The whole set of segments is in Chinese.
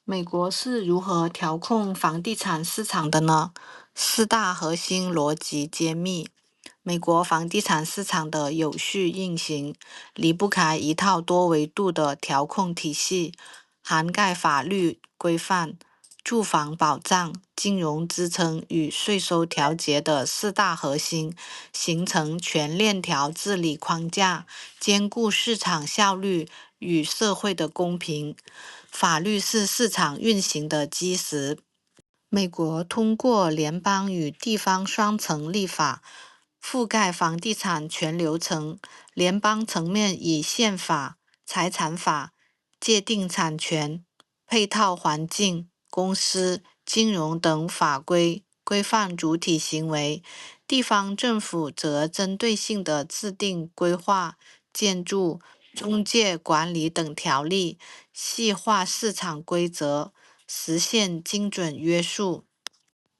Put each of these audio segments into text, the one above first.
美国是如何调控房地产市场的呢？四大核心逻辑揭秘。美国房地产市场的有序运行，离不开一套多维度的调控体系，涵盖法律规范、住房保障、金融支撑与税收调节的四大核心，形成全链条治理框架，兼顾市场效率与社会的公平。法律是市场运行的基石。美国通过联邦与地方双层立法，覆盖房地产全流程。联邦层面以宪法、财产法界定产权、配套环境、公司、金融等法规，规范主体行为；地方政府则针对性地制定规划、建筑、中介管理等条例，细化市场规则，实现精准约束。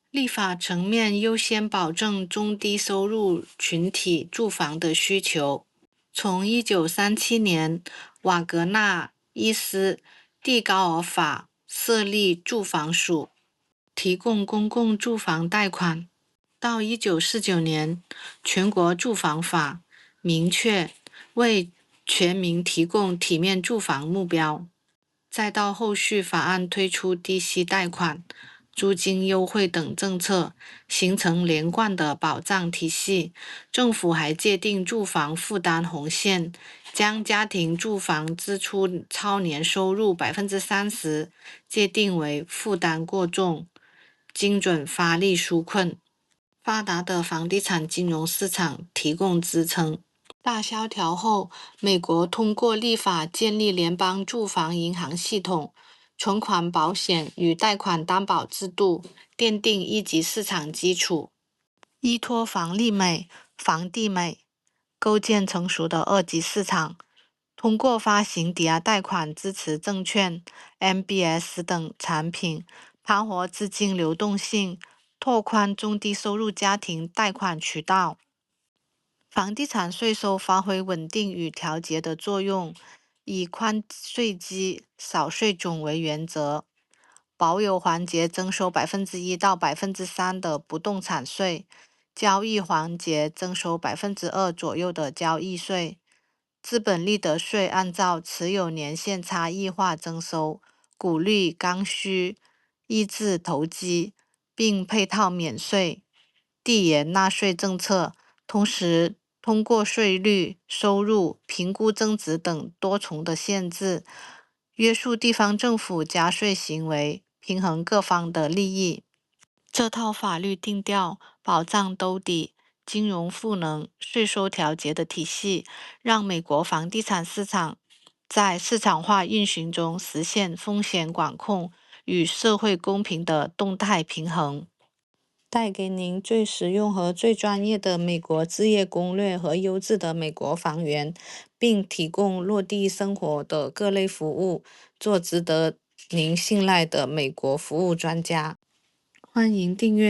立法层面优先保证中低收入群体住房的需求。从1937年瓦格纳伊斯蒂高尔法设立住房署，提供公共住房贷款，到1949年全国住房法明确为全民提供体面住房目标，再到后续法案推出低息贷款、租金优惠等政策，形成连贯的保障体系。政府还界定住房负担红线，将家庭住房支出超年收入30%界定为负担过重，精准发力纾困。发达的房地产金融市场提供支撑。大萧条后，美国通过立法建立联邦住房银行系统、存款保险与贷款担保制度，奠定一级市场基础。依托房利美、房地美，构建成熟的二级市场。通过发行抵押贷款支持证券、MBS 等产品，盘活资金流动性，拓宽中低收入家庭贷款渠道。房地产税收发挥稳定与调节的作用，以宽税基、少税种为原则，保有环节征收1%到3%的不动产税，交易环节征收2%左右的交易税。资本利得税按照持有年限差异化征收，鼓励刚需，抑制投机，并配套免税、递延纳税政策，同时通过税率、收入、评估增值等多重的限制，约束地方政府加税行为，平衡各方的利益。这套法律定调、保障兜底、金融赋能、税收调节的体系，让美国房地产市场在市场化运行中实现风险管控与社会公平的动态平衡。带给您最实用和最专业的美国置业攻略和优质的美国房源，并提供落地生活的各类服务，做值得您信赖的美国服务专家。欢迎订阅。